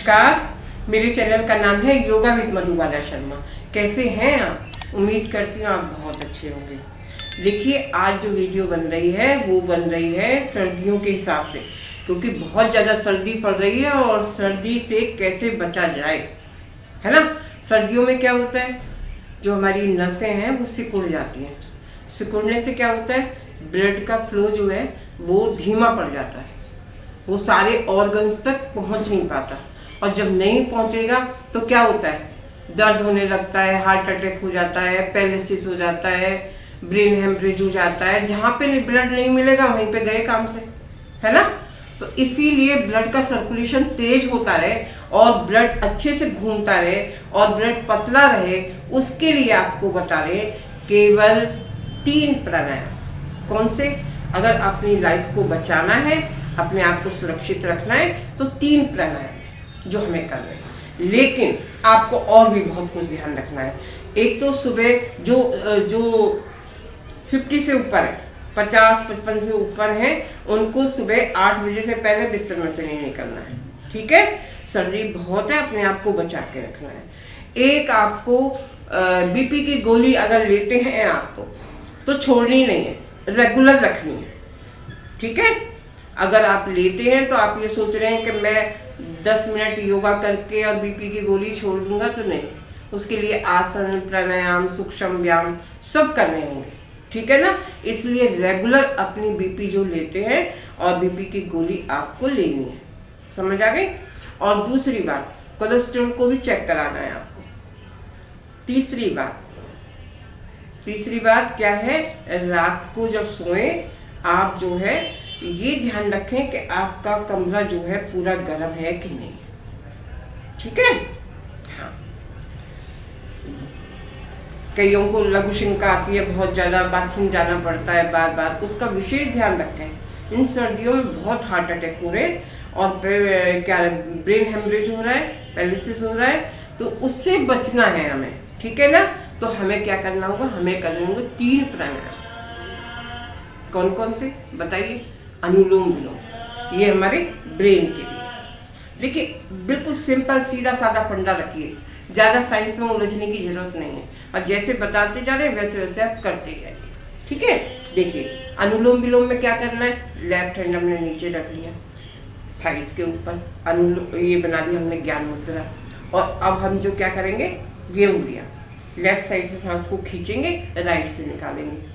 नमस्कार, मेरे चैनल का नाम है योगा विद मधुबाला शर्मा। कैसे हैं आप? उम्मीद करती हूँ आप बहुत अच्छे होंगे। देखिए, आज जो वीडियो बन रही है वो बन रही है सर्दियों के हिसाब से, क्योंकि बहुत ज़्यादा सर्दी पड़ रही है और सर्दी से कैसे बचा जाए, है ना। सर्दियों में क्या होता है, जो हमारी नसें हैं वो सिकुड़ जाती हैं। सिकुड़ने से क्या होता है, ब्लड का फ्लो जो है वो धीमा पड़ जाता है, वो सारे ऑर्गन्स तक पहुंच नहीं पाता। और जब नहीं पहुंचेगा तो क्या होता है, दर्द होने लगता है, हार्ट अटैक हो जाता है, पैरालिसिस हो जाता है, ब्रेन हेमरेज हो जाता है। जहाँ पे ब्लड नहीं मिलेगा वहीं पे गए काम से, है ना। तो इसीलिए ब्लड का सर्कुलेशन तेज होता रहे और ब्लड अच्छे से घूमता रहे और ब्लड पतला रहे, उसके लिए आपको बता रहे केवल 3 प्राणायाम। कौन से? अगर अपनी लाइफ को बचाना है, अपने आप को सुरक्षित रखना है, तो 3 प्राणायाम जो हमें करना है। लेकिन आपको और भी बहुत कुछ ध्यान रखना है। एक तो सुबह जो 50 से ऊपर है, 50-55 से ऊपर हैं, उनको सुबह 8 बजे से पहले बिस्तर में से नहीं निकलना है, ठीक है। सर्दी बहुत है, अपने आप को बचा के रखना है। एक आपको बीपी की गोली अगर लेते हैं आप तो छोड़नी नहीं है, रेगुलर रखनी है, ठीक है। अगर आप लेते हैं तो आप ये सोच रहे हैं कि मैं 10 मिनट योगा करके और बीपी की गोली छोड़ दूंगा, तो नहीं। उसके लिए आसन, प्राणायाम, सूक्ष्म व्यायाम सब करने होंगे, ठीक है ना। इसलिए रेगुलर अपनी बीपी जो लेते हैं और बीपी की गोली आपको लेनी है, समझ आ गई। और दूसरी बात, कोलेस्ट्रॉल को भी चेक कराना है आपको। तीसरी बात क्या है, रात को जब सोए आप जो है ये ध्यान रखें कि आपका कमरा जो है पूरा गर्म है कि नहीं, ठीक है। हाँ, कईयों को लघु शिंका आती है, बहुत ज़्यादा बाथरूम जाना पड़ता है बार बार, उसका विशेष ध्यान रखें। इन सर्दियों में बहुत हार्ट अटैक हो रहे हैं और क्या ब्रेन हेमरेज हो रहा है, पैरालिसिस हो रहा है, तो उससे बचना है हमें, ठीक है ना। तो हमें क्या करना होगा, हमें करने होंगे 3 प्राणायाम। कौन कौन से बताइए? अनुलोम विलोम, ये हमारे ब्रेन के लिए। देखिए, बिल्कुल सिंपल सीधा साधा फंडा रखिए, ज़्यादा साइंस में उलझने की जरूरत नहीं है, और जैसे बताते जा रहे हैं वैसे वैसे आप करते जाइए, ठीक है। देखिए, अनुलोम विलोम में क्या करना है, लेफ्ट हैंड हमने नीचे रख लिया, थाइस के ऊपर अनुलोम ये बना दी हमने ज्ञान मुद्रा। और अब हम जो क्या करेंगे, ये उंगलियां लेफ्ट साइड से सांस को खींचेंगे, राइट से निकालेंगे।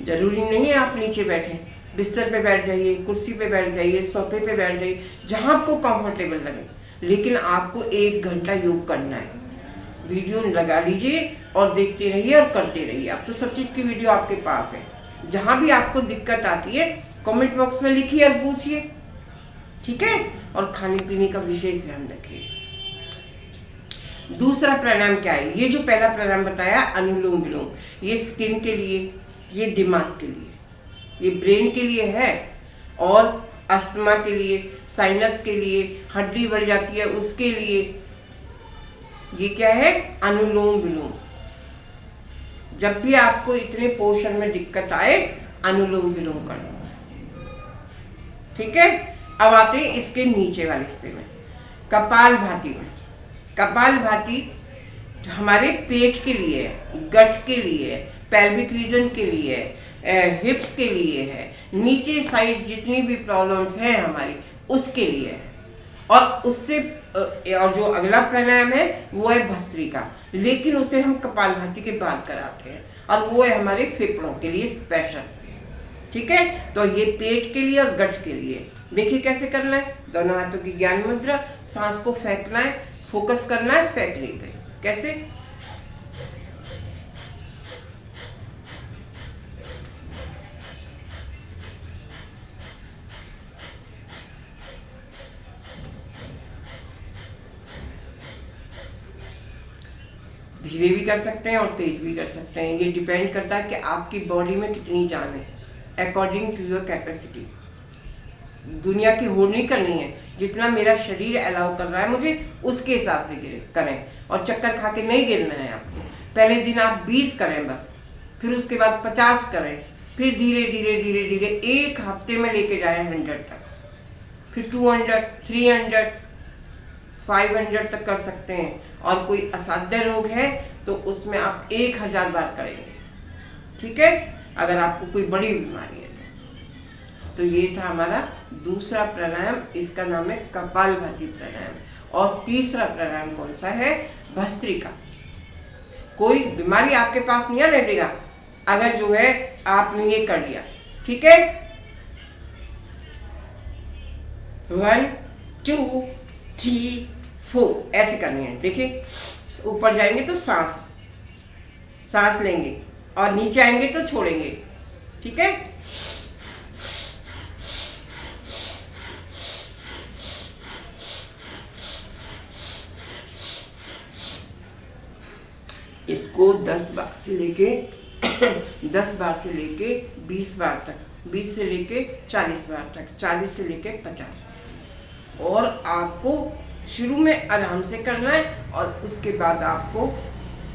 जरूरी नहीं है आप नीचे बैठे, बिस्तर पे बैठ जाइए, कुर्सी पे बैठ जाइए, सोफे पे बैठ जाइए, जहां आपको कंफर्टेबल लगे। लेकिन आपको 1 घंटा योग करना है। वीडियो लगा लीजिए और देखते रहिए और करते रहिए। अब तो सब चीज की वीडियो आपके पास है। जहां भी आपको दिक्कत आती है कमेंट बॉक्स में लिखिए और पूछिए, ठीक है। और खाने पीने का विशेष ध्यान रखिए। दूसरा प्राणायाम क्या है, ये जो पहला प्राणायाम बताया अनुलोम विलोम, ये स्किन के लिए, ये दिमाग के लिए, ये ब्रेन के लिए है, और अस्थमा के लिए, साइनस के लिए, हड्डी बढ़ जाती है उसके लिए। ये क्या है, अनुलोम विलोम। जब भी आपको इतने पोर्शन में दिक्कत आए, अनुलोम विलोम कर लो, ठीक है। अब आते हैं इसके नीचे वाले हिस्से में, कपालभाति में। कपालभाति हमारे पेट के लिए है, गट के लिए है, पेल्विक रीजन के लिए है, हिप्स के लिए है, नीचे साइड जितनी भी प्रॉब्लम्स हैं हमारी उसके लिए है। और उससे और जो अगला प्राणायाम है वो है भस्त्रिका, लेकिन उसे हम कपालभाति के बाद कराते हैं, और वो है हमारे फेफड़ों के लिए स्पेशल, ठीक है। तो ये पेट के लिए और गट के लिए। देखिए कैसे करना है, दोनों हाथों की ज्ञान मुद्रा, सांस को फेंकना है, फोकस करना है फेंकने पे। कैसे? धीरे भी कर सकते हैं और तेज भी कर सकते हैं। ये डिपेंड करता है कि आपकी बॉडी में कितनी जान है, अकॉर्डिंग टू योर कैपेसिटी। दुनिया की होड़ नहीं करनी है, जितना मेरा शरीर अलाउ कर रहा है मुझे उसके हिसाब से करें। और चक्कर खा के नहीं गिरना है आपको। पहले दिन आप 20 करें बस, फिर उसके बाद 50 करें, फिर धीरे धीरे धीरे धीरे एक हफ्ते में लेके जाएं 100 तक, फिर 200, 300, 500 तक कर सकते हैं। और कोई असाध्य रोग है तो उसमें आप 1000 बार करेंगे, ठीक है, अगर आपको कोई बड़ी बीमारी है तो ये था हमारा दूसरा प्राणायाम, इसका नाम है कपालभाति प्राणायाम। और तीसरा प्राणायाम कौन सा है? भस्त्रिका। कोई बीमारी आपके पास नहीं आने देगा अगर जो है आपने ये कर लिया, ठीक है। 1 2 3 4 ऐसे करनी है। देखिए ऊपर जाएंगे तो सांस लेंगे और नीचे आएंगे तो छोड़ेंगे, ठीक है। इसको 10 बार से लेके 10 बार से लेके 20 बार तक, 20 से लेके 40 बार तक, 40 से लेके 50 बार। और आपको शुरू में आराम से करना है और उसके बाद आपको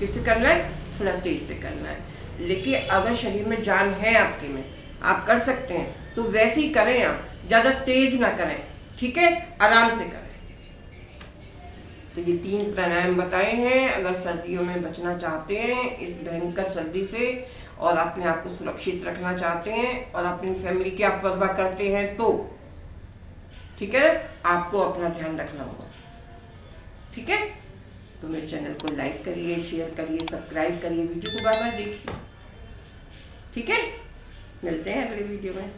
किससे करना है? थोड़ा तेज से करना है। लेकिन अगर शरीर में जान है आपके में, आप कर सकते हैं तो वैसे ही करें, आप ज़्यादा तेज ना करें, ठीक है, आराम से करें। तो ये 3 प्राणायाम बताए हैं। अगर सर्दियों में बचना चाहते हैं इस भयंकर सर्दी से और अपने आप को सुरक्षित रखना चाहते हैं और अपनी फैमिली की आप परवाह करते हैं तो ठीक है, आपको अपना ध्यान रखना होगा, ठीक है। तो मेरे चैनल को लाइक करिए, शेयर करिए, सब्सक्राइब करिए, वीडियो को बार बार देखिए, ठीक है। मिलते हैं अगले वीडियो में।